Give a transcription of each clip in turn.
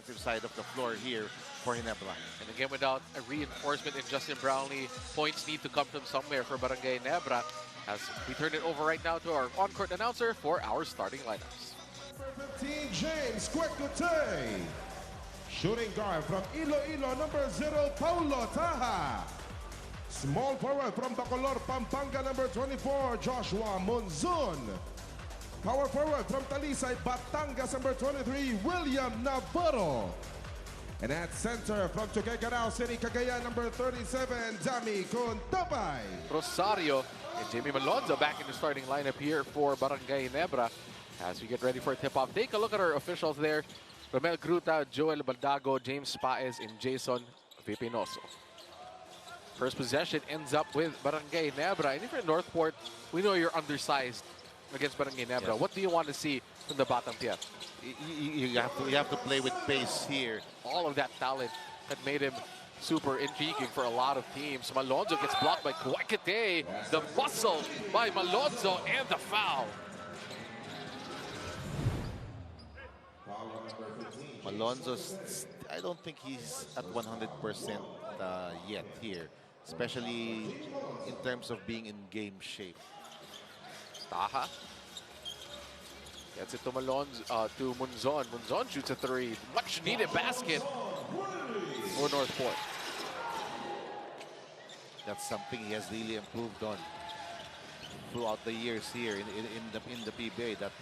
defensive side of the floor here for Ginebra. And again, without a reinforcement in Justin Brownlee, points need to come from somewhere for Barangay Ginebra. As we turn it over right now to our on-court announcer for our starting lineups. Number 15, James Quecote. Shooting guard from Iloilo, number 0, Paulo Taha. Small forward from Bacolor, Pampanga, number 24, Joshua Monzon. Power forward from Talisay, Batangas, number 23, William Navarro. And at center from Tuguegarao City, Cagayan, number 37, Dami Contapay. Rosario and Jamie Malonzo back in the starting lineup here for Barangay Ginebra. As we get ready for a tip-off, take a look at our officials there. Romel Gruta, Joel Baldago, James Paez, and Jason Vipinoso. First possession ends up with Barangay Ginebra. And if you're in Northport, we know you're undersized against Barangay Ginebra. Yes. What do you want to see from the Batang Pier? You have to play with pace here. All of that talent that made him super intriguing for a lot of teams. Malonzo gets blocked by Quecote. The muscle by Malonzo and the foul. Malonzo's, I don't think he's at 100% yet here, especially in terms of being in game shape. Taha gets it to Malonzo, to Monzon. Monzon shoots a three. Much needed basket for Northport. That's something he has really improved on throughout the years here in the PBA. That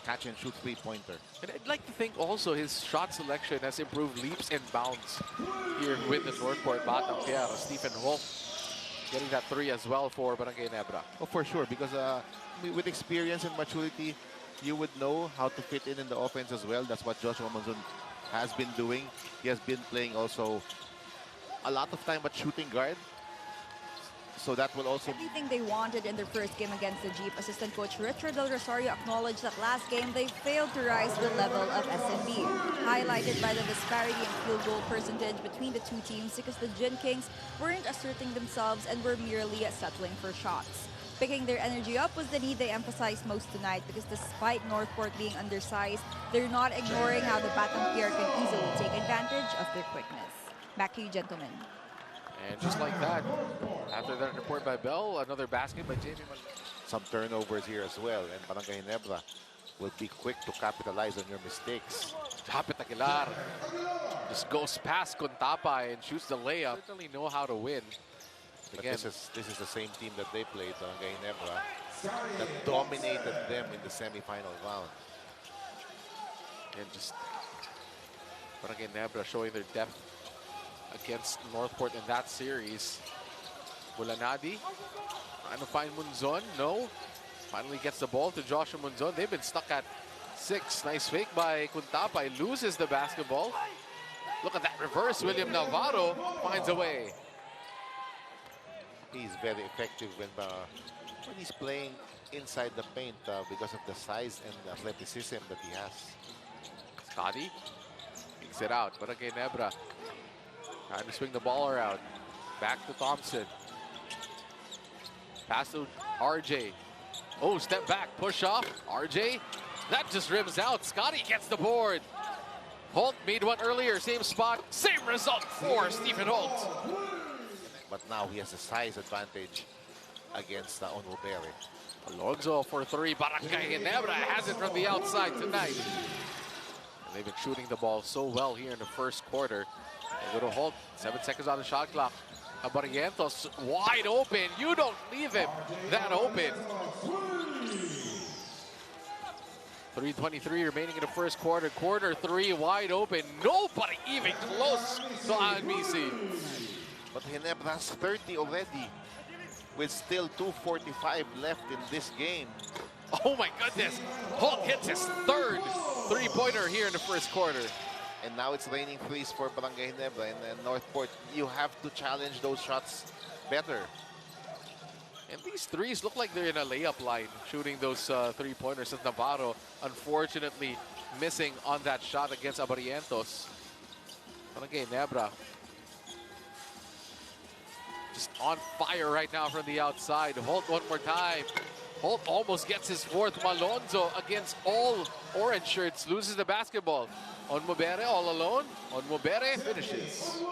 catch and shoot three-pointer. And I'd like to think also his shot selection has improved leaps and bounds here with the Northport Batang Pier. Stephen Holt getting that three as well for Barangay Ginebra. Oh, for sure, because with experience and maturity, you would know how to fit in the offense as well. That's what Joshua Monzon has been doing. He has been playing also a lot of time at shooting guard. So that will also... Everything they wanted in their first game against the Jeep, assistant coach Richard Del Rosario acknowledged that last game they failed to rise to the level of SMB, highlighted by the disparity in field goal percentage between the two teams because the Gin Kings weren't asserting themselves and were merely settling for shots. Picking their energy up was the need they emphasized most tonight because despite Northport being undersized, they're not ignoring how the Batang Pier can easily take advantage of their quickness. Back to you, gentlemen. And just like that, after that report by Bell, another basket by Jamie Malonzo. Some turnovers here as well, and Barangay Ginebra will be quick to capitalize on your mistakes. Japet Aguilar just goes past Contapay and shoots the layup. Certainly know how to win. But Again, this is the same team that they played, Barangay Ginebra, that dominated them in the semi-final round. and just Barangay Ginebra showing their depth against Northport in that series. Bulanadi trying to find Monzon. No. Finally gets the ball to Joshua Monzon. They've been stuck at 6. Nice fake by Contapay. Loses the basketball. Look at that reverse. William Navarro finds a way. He's very effective when he's playing inside the paint because of the size and the athleticism that he has. Scotty kicks it out. Barangay Ginebra trying to swing the ball around. Back to Thompson. Pass to RJ. Oh, step back, push off. RJ, that just rims out. Scotty gets the board. Holt made one earlier, same spot, same result for Stephen Holt. But now he has a size advantage against Onwubere. Alonzo for 3. Barangay Ginebra has it from the outside tonight. And they've been shooting the ball so well here in the first quarter. They go to Holt, 7 seconds on the shot clock. Barrientos wide open. You don't leave him that open. 3:23 remaining in the first quarter. Quarter 3 wide open. Nobody even close to Anmisi. But Ginebra has 30 already with still 2:45 left in this game. Oh my goodness. Holt hits his 3rd three-pointer here in the first quarter. And now it's raining threes for Barangay Ginebra and Northport. You have to challenge those shots better. And these threes look like they're in a layup line, shooting those three-pointers. And Navarro, unfortunately, missing on that shot against Barrientos. Barangay Ginebra just on fire right now from the outside. Holt one more time. Holt almost gets his 4th. Malonzo against all orange shirts loses the basketball. Onmobere all alone. Onmobere finishes.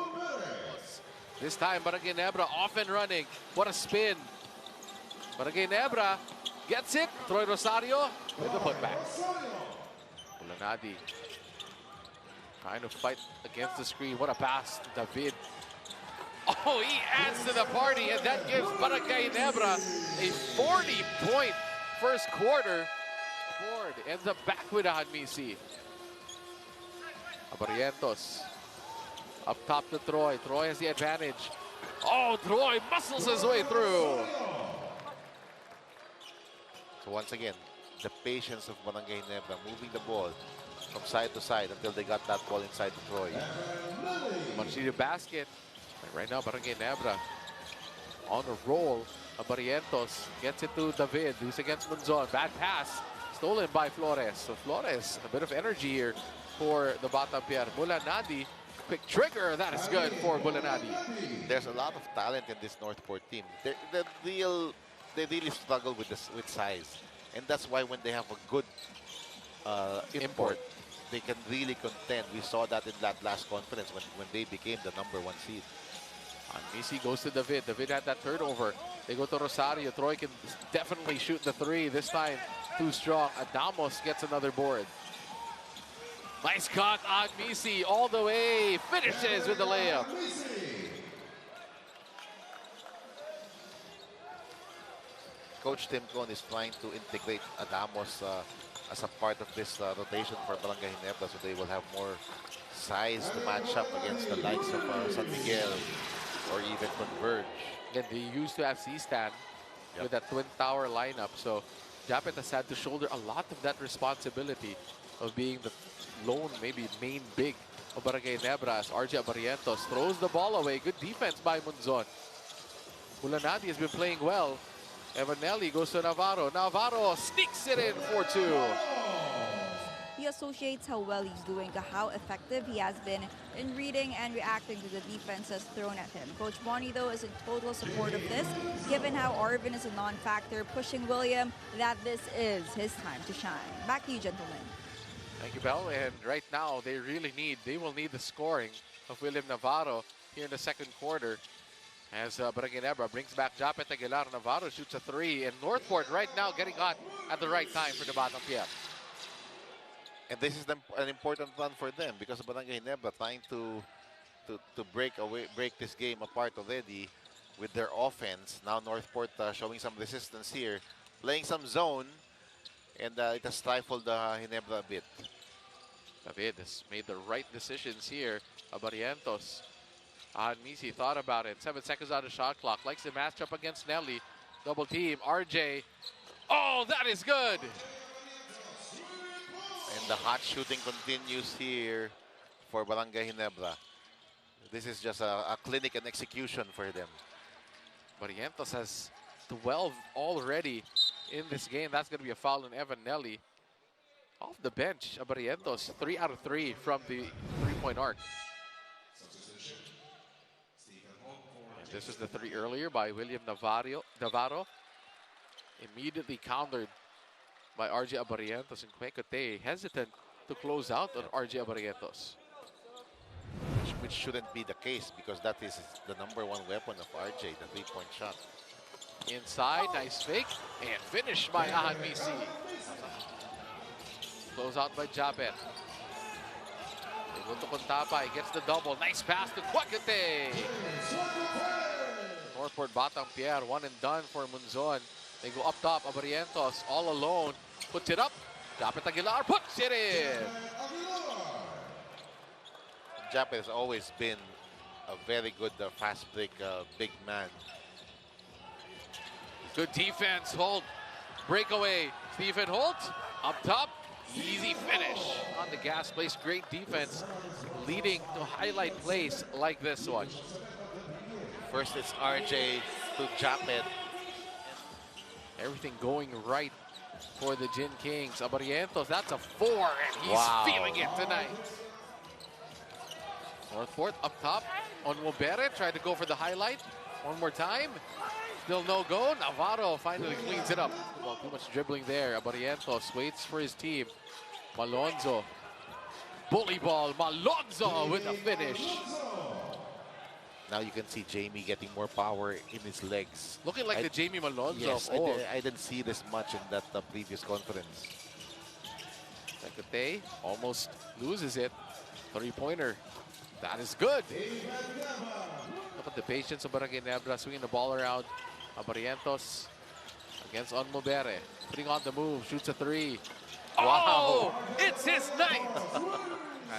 This time, Barangay Ginebra off and running. What a spin. Barangay Ginebra gets it. Troy Rosario with the putback. Bulanadi trying to fight against the screen. What a pass to David. Oh, he adds to the party, and that gives Barangay Ginebra a 40-point first quarter. Ford ends up back with Misi. Abarientos up top to Troy. Troy has the advantage. Oh, Troy muscles his way through. So once again, the patience of Barangay Ginebra moving the ball from side to side until they got that ball inside the Troy. Much needed basket. Right now, Barangay Ginebra on a roll. Abarientos gets it to David, who's against Monzon. Bad pass, stolen by Flores. So Flores, a bit of energy here for the Batang Pier. Bulanadi, quick trigger. That is good for Bulanadi. There's a lot of talent in this NorthPort team. They really struggle with size, and that's why when they have a good import, they can really contend. We saw that in that last conference when they became the #1 seed. Misi goes to David. David had that turnover. They go to Rosario. Troy can definitely shoot the three. This time, too strong. Adamos gets another board. Nice cut on Misi all the way. Finishes with the layup. Coach Tim Con is trying to integrate Adamos as a part of this rotation for Barangay Ginebra, so they will have more size to match up against the likes of San Miguel or even Converge. And they used to have C-Stan with that twin tower lineup, so Japet has had to shoulder a lot of that responsibility of being the lone, maybe main big of Barangay Ginebra as RJ Abarientos throws the ball away. Good defense by Monzon. Bulanadi has been playing well. Evanelli goes to Navarro. Navarro sneaks it in for 2. He associates how well he's doing to how effective he has been in reading and reacting to the defenses thrown at him. Coach Bonnie, though, is in total support of this, given how Arvin is a non-factor, pushing William that this is his time to shine. Back to you, gentlemen. Thank you, Belle. And right now, they will need the scoring of William Navarro here in the second quarter. As Barangay Ginebra brings back Japet Aguilar. Navarro shoots a 3. And NorthPort right now getting hot at the right time for the Batang Pier. And this is an important run for them because Barangay Ginebra trying to break this game apart already with their offense. Now NorthPort showing some resistance here, playing some zone, and it has stifled Ginebra a bit. David has made the right decisions here. Abarientos. Misi thought about it. 7 seconds on the shot clock. Likes the matchup against Nelly. Double team. RJ. Oh, that is good. And the hot shooting continues here for Barangay Ginebra. This is just a clinic and execution for them. Barrientos has 12 already in this game. That's going to be a foul on Evan Nelly. Off the bench, Barrientos, 3 out of 3 from the three-point arc. And this is the 3 earlier by William Navarro. Immediately countered by RJ Abarientos, and Cuecote hesitant to close out on RJ Abarientos. Which shouldn't be the case because that is the #1 weapon of RJ, the three-point shot. Inside, nice fake, and finish by Ahan Misi. Close out by Japet. They go to Contapay, gets the double. Nice pass to Cuecote. NorthPort Batang Pier, 1 and done for Monzon. They go up top, Abarientos all alone. Puts it up. Japet Aguilar puts it in. Japet has always been a very good fast break big man. Good defense, Holt. Breakaway, Stephen Holt. Up top, easy finish on the gas place. Great defense, leading to highlight plays like this one. First it's RJ to Japet. Everything going right for the Gin Kings. Abarientos, that's a 4, and he's feeling it tonight. NorthPort up top on Mobere, tried to go for the highlight. One more time. Still no go. Navarro finally cleans it up. Well, too much dribbling there. Abarientos waits for his team. Malonzo Bully ball, Malonzo with the finish. Now you can see Jamie getting more power in his legs. Looking like the Jamie Malonzo. Yes, of old. I didn't see this much in that previous conference. Takate almost loses it. Three-pointer. That is good. Look at the patience of Barangay Ginebra, swinging the ball around. Barrientos against Onmobere. Putting on the move, shoots a three. Wow! It's his night!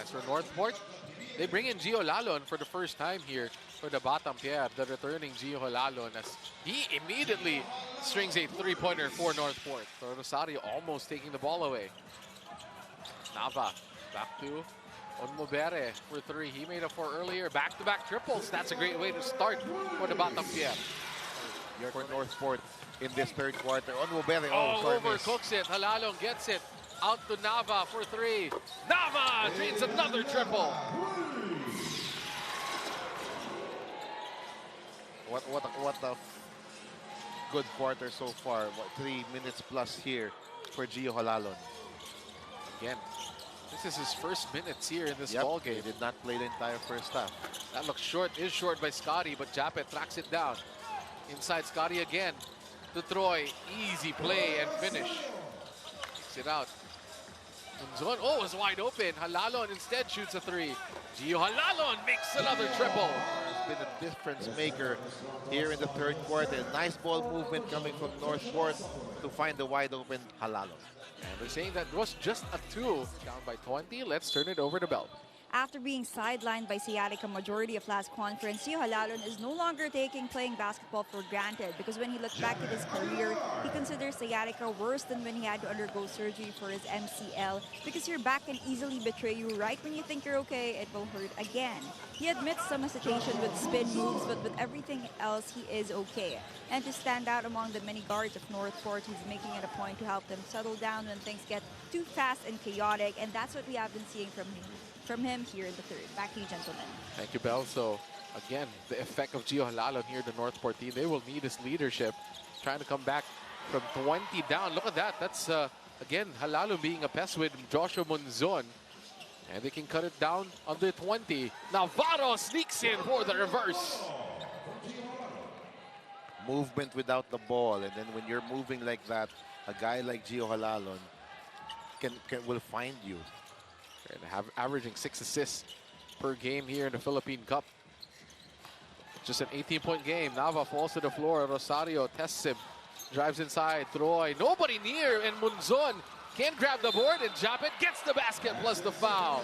As for NorthPort, they bring in Gio Lalon for the first time here for the Batang Pier, the returning Gio Lalon, as he immediately strings a three-pointer for NorthPort. So Rosario almost taking the ball away. Nava back to Onmobere for three. He made a four earlier. Back-to-back triples. That's a great way to start for the Batang Pier. For NorthPort in this third quarter. Onmobere, Overcooks it. Halalong gets it. Out to Nava for three. Nava drains another triple. What a good quarter so far. 3 minutes plus here for Gio Halalon. Again, this is his first minutes here in this ball game. He did not play the entire first half. That looks short, is short by Scotty, but Japet tracks it down. Inside Scotty again to Troy. Easy play and finish. Kicks it out. Munzon, it's wide open. Halalon instead shoots a three. Gio Halalon makes another triple. Has been a difference maker here in the third quarter. Nice ball movement coming from NorthPort to find the wide open Halalon. And they're saying that was just a two. Down by 20. Let's turn it over to Bell. After being sidelined by sciatica majority of last conference, Gio Halalon is no longer taking playing basketball for granted, because when he looked back at his career, he considers sciatica worse than when he had to undergo surgery for his MCL, because your back can easily betray you. Right when you think you're okay, it will hurt again. He admits some hesitation with spin moves, but with everything else, he is okay. And to stand out among the many guards of NorthPort, he's making it a point to help them settle down when things get too fast and chaotic, and that's what we have been seeing from him here in the third. Back to you, gentlemen. Thank you, Bell. So, again, the effect of Gio Halalon here, the NorthPort team, they will need his leadership. Trying to come back from 20 down. Look at that. That's, again, Halalon being a pest with Joshua Munzon. And they can cut it down under 20. Navarro sneaks in for the reverse. Movement without the ball. And then when you're moving like that, a guy like Gio Halalon will find you. And averaging 6 assists per game here in the Philippine Cup. Just an 18-point game. Nava falls to the floor. Rosario tests him. Drives inside. Troy. Nobody near. And Munzon can't grab the board. And Japet gets the basket plus the foul.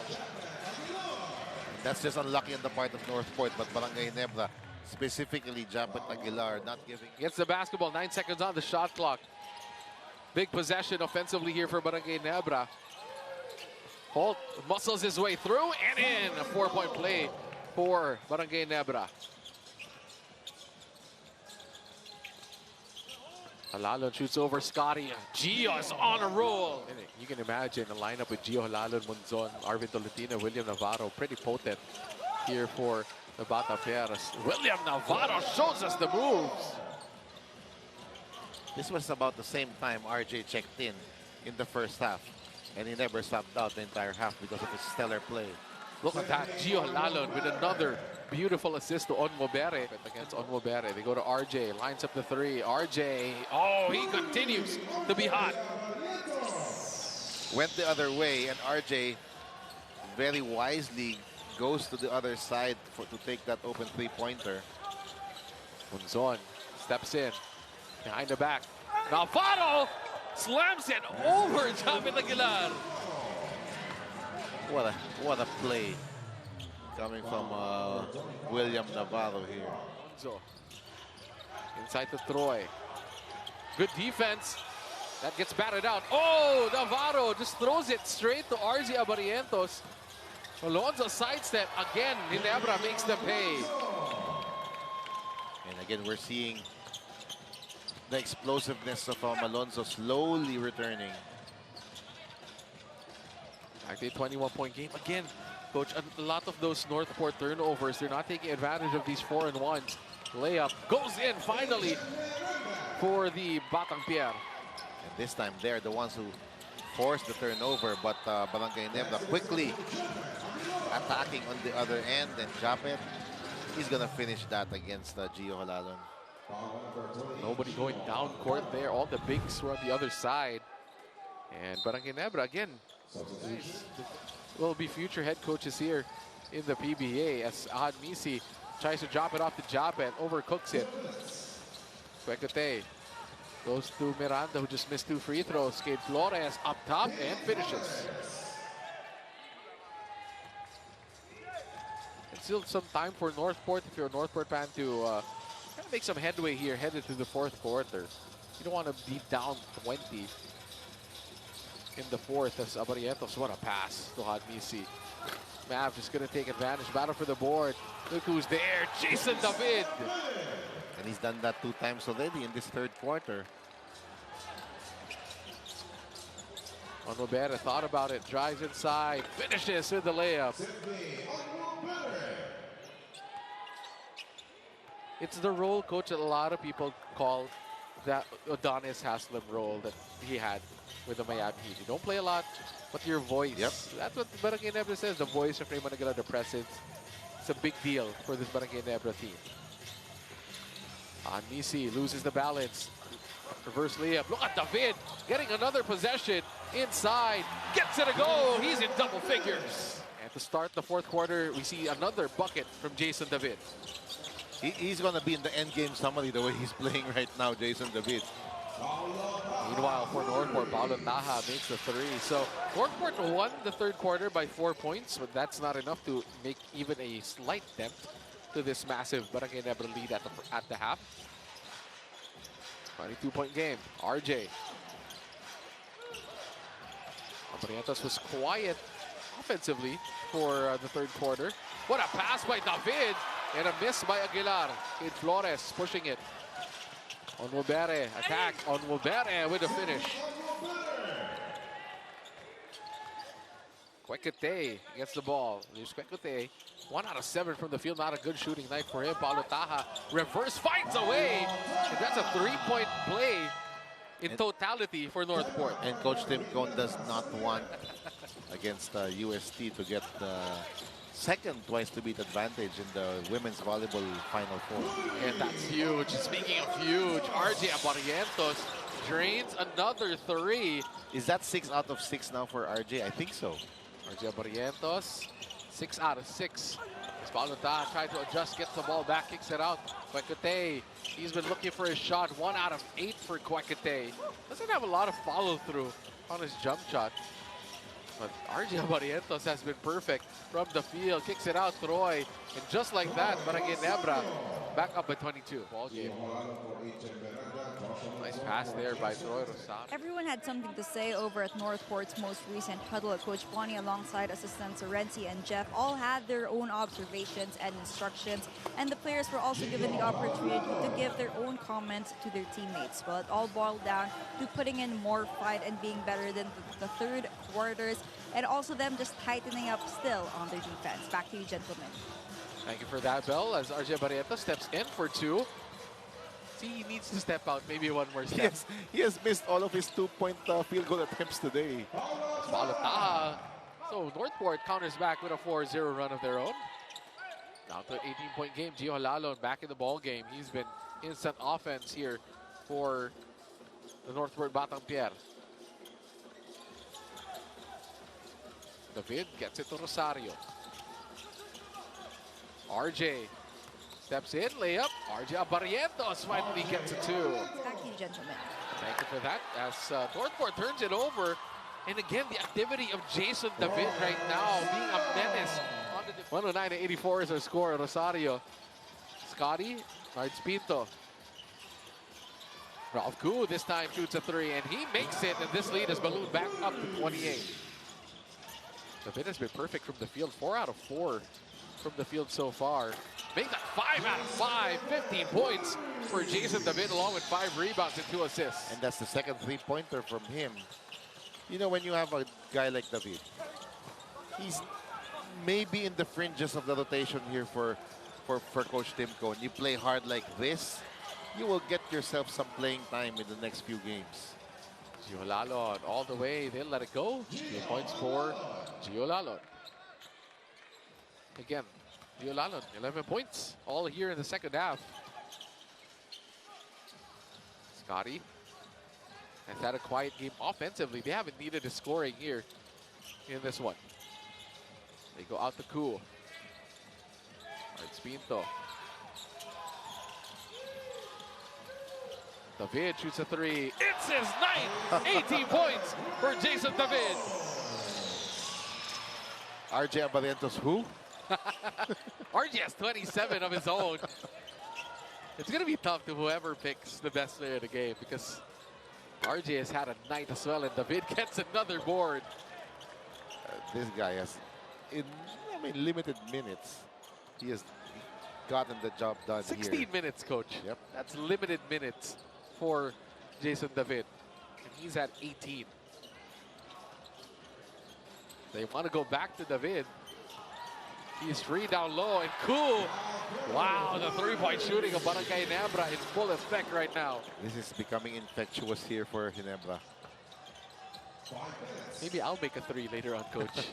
That's just unlucky on the part of NorthPort. But Barangay Ginebra, specifically Japet Aguilar, not giving. Gets the basketball. 9 seconds on the shot clock. Big possession offensively here for Barangay Ginebra. Holt muscles his way through and in. A 4-point play for Barangay Ginebra. Halalon shoots over Scotty. Gio's on a roll. And you can imagine a lineup with Gio Halalon, Munzon, Arvin Tolentino, William Navarro. Pretty potent here for the Batang Pier. William Navarro shows us the moves. This was about the same time RJ checked in the first half. And he never stopped out the entire half because of his stellar play. Look at that. Gio Halalon with another beautiful assist to Onmobere. Against Onmobere, they go to RJ. Lines up the three. RJ, he continues to be hot. Went the other way, and RJ very wisely goes to the other side to take that open three-pointer. Munzon steps in. Behind the back. Navarro slams it over Japet Aguilar. What a play coming from William Navarro here. So, inside to Troy. Good defense. That gets batted out. Navarro just throws it straight to RJ Barrientos. Alonzo sidestep again. Ginebra makes them pay. And again, we're seeing the explosiveness of Alonzo slowly returning. Actually, a 21-point game. Again, Coach, a lot of those NorthPort turnovers, they're not taking advantage of these 4-and-1s. Layup goes in finally for the Batang Pier. And this time, they're the ones who force the turnover, but Barangay Ginebra quickly attacking on the other end, and Japet, he's gonna finish that against Gio Halalon. Nobody going down court there. All the bigs were on the other side. And Barangay Ginebra, again, will be future head coaches here in the PBA as Ahad Misi tries to drop it off to Japet, overcooks it. Quecote goes to Miranda, who just missed 2 free throws. Cade Flores up top and finishes. It's still some time for NorthPort, if you're a NorthPort fan, to make some headway here, headed to the 4th quarter. You don't want to be down 20 in the 4th as Abarientos. What a pass to Hadmisi. Mav just going to take advantage. Battle for the board. Look who's there. Jason David. And he's done that 2 times already in this 3rd quarter. Onwabera thought about it. Drives inside. Finishes with the layup. It's the role, coach, that a lot of people call that Adonis Haslam role that he had with the Miami Heat. You don't play a lot, but your voice. Yep. That's what Barangay Ginebra says, the voice of Raymond Aguilar, the presence. It's a big deal for this Barangay Ginebra team. Anisi loses the balance. Reverse layup. Look at David getting another possession inside. Gets it a go. He's in double figures. And to start the 4th quarter, we see another bucket from Jason David. He's going to be in the end game summary the way he's playing right now, Jason David. Meanwhile, for NorthPort, Paulo Taha makes the 3. So NorthPort won the 3rd quarter by 4 points, but that's not enough to make even a slight dent to this massive Barangay Ginebra lead at the half. 22-point game. RJ. Barrientos was quiet offensively for the 3rd quarter. What a pass by David and a miss by Aguilar. Cade Flores pushing it. Onwabere attack. Onwabere with a finish. Quecote gets the ball. There's Quecote. 1 out of 7 from the field. Not a good shooting night for him. Paulo Taha reverse finds a way. And that's a 3-point play in totality for NorthPort. And Coach Tim Cone does not want against UST to get the second twice-to-beat advantage in the women's volleyball Final 4. And that's huge. Speaking of huge, RJ Abarientos drains another 3. Is that 6 out of 6 now for RJ? I think so. RJ Abarientos, 6 out of 6. Paulo Taha tried to adjust, gets the ball back, kicks it out. Quecote, he's been looking for his shot. 1 out of 8 for Quecote. Doesn't have a lot of follow-through on his jump shot. But RJ Abarientos has been perfect from the field. Kicks it out, Troy. And just like that, Barangay Ginebra back up by 22. Ball game. Nice pass there by Troy Rosario. Everyone had something to say over at NorthPort's most recent huddle. Coach Bonnie alongside assistants Renzi and Jeff all had their own observations and instructions, and the players were also given the opportunity to give their own comments to their teammates. Well, it all boiled down to putting in more fight and being better than the 3rd quarters, and also them just tightening up still on their defense. Back to you, gentlemen. Thank you for that, Bell, as RJ Barrientos steps in for 2. He needs to step out, maybe one more step. Yes, he has missed all of his 2-point field goal attempts today. Paulo Taha. So NorthPort counters back with a 4-0 run of their own. Down to an 18-point game. Gio Halalon back in the ball game. He's been instant offense here for the NorthPort Batang Pier. David gets it to Rosario. RJ steps in, layup. RJ Abarientos finally gets a 2. Back to you, gentlemen. Thank you for that. As NorthPort turns it over. And again, the activity of Jason David right now being a menace. 109-84 is our score. Rosario. Scotty. Nards Pinto. Ralph Koo this time shoots a 3. And he makes it. And this lead is ballooned back up to 28. David has been perfect from the field. 4 out of 4 from the field so far. Make that 5 out of 5. 15 points for Jason David, along with 5 rebounds and 2 assists. And that's the second 3-pointer from him. You know, when you have a guy like David, he's maybe in the fringes of the rotation here for Coach Tim Cone. You play hard like this, you will get yourself some playing time in the next few games. Gio Lalon all the way. They'll let it go. 2 points for Gio Lalon. Again, Gio Lalon, 11 points. All here in the second half. Scotty has had a quiet game offensively. They haven't needed a scoring here in this one. They go out to cool. It's Pinto. David shoots a 3. It's his ninth! 18 points for Jason David. RJ Abarientos who? RJ has 27 of his own. It's going to be tough to whoever picks the best player of the game because RJ has had a night as well, and David gets another board. This guy has, in limited minutes, he has gotten the job done 16 here. minutes, coach. Yep. That's limited minutes for Jason David. And he's at 18. They want to go back to David. He's free down low and cool. Wow, the three-point shooting of Barangay Ginebra in full effect right now. This is becoming infectious here for Ginebra. Maybe I'll make a 3 later on, coach.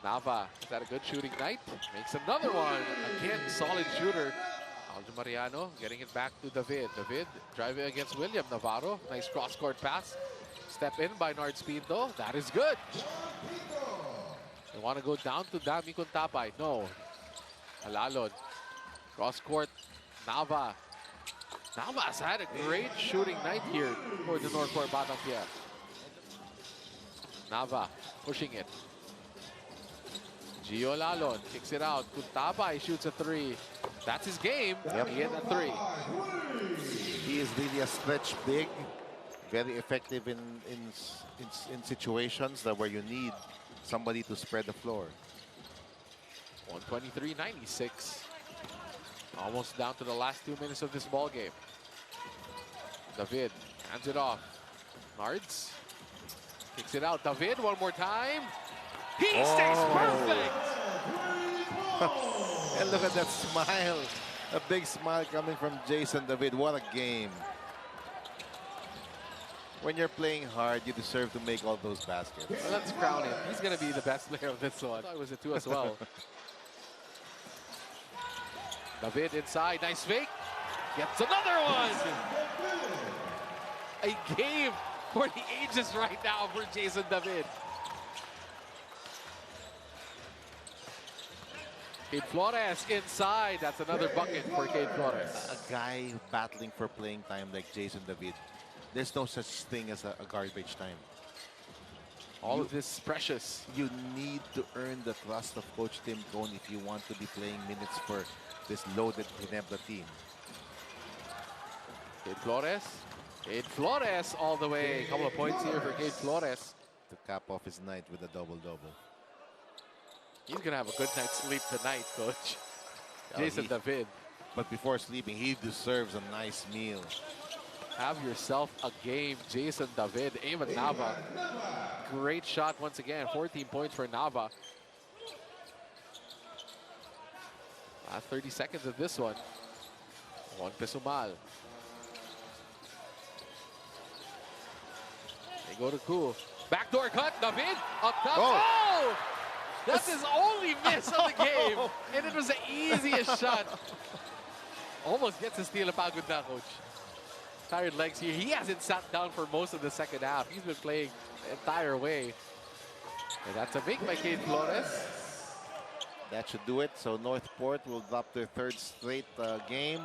Nava has had a good shooting night. Makes another one. Again, solid shooter. Aljo Mariano getting it back to David. David driving against William Navarro. Nice cross-court pass. Step in by Nards Pinto. That is good. They want to go down to Dami Kuntapay. No. Alalon. Cross-court. Nava. Nava has had a great shooting night here for the NorthPort Batang Pier. Nava pushing it. Gio Lalon kicks it out. Kuntapay shoots a 3. That's his game. Yep. He hit a 3. He is really a stretch big, very effective in situations that where you need somebody to spread the floor. 123-96. Almost down to the last 2 minutes of this ball game. David hands it off. Nards kicks it out. David one more time. He stays perfect. And look at that smile. A big smile coming from Jason David. What a game. When you're playing hard, you deserve to make all those baskets. Well, let's crown him. He's going to be the best player of this one. I thought it was a 2 as well. David inside. Nice fake. Gets another one. A game for the ages right now for Jason David. Cade Flores inside. That's another bucket for Cade Flores. A guy battling for playing time like Jason David, there's no such thing as a garbage time. All of this is precious. You need to earn the trust of Coach Tim Cone if you want to be playing minutes for this loaded Ginebra team. Cade Flores. Cade Flores all the way. A couple of points here for Cade Flores. To cap off his night with a double-double. He's going to have a good night's sleep tonight, Coach. Oh, Jason David. But before sleeping, he deserves a nice meal. Have yourself a game, Jason David. Evan Nava. Great shot once again. 14 points for Nava. Last 30 seconds of this one. Juan Pesumal. They go to Cool. Backdoor cut. David up top. Oh! That's his only miss of the game. And it was the easiest shot. Almost gets a steal. Pagod na, Coach. Tired legs here. He hasn't sat down for most of the second half. He's been playing the entire way. And that's a big by Cade Flores. That should do it. So NorthPort will drop their third straight game,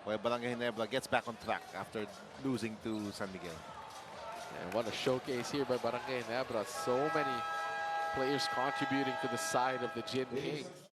while Barangay Ginebra gets back on track after losing to San Miguel. And what a showcase here by Barangay Ginebra. So many players contributing to the side of the Gin Kings.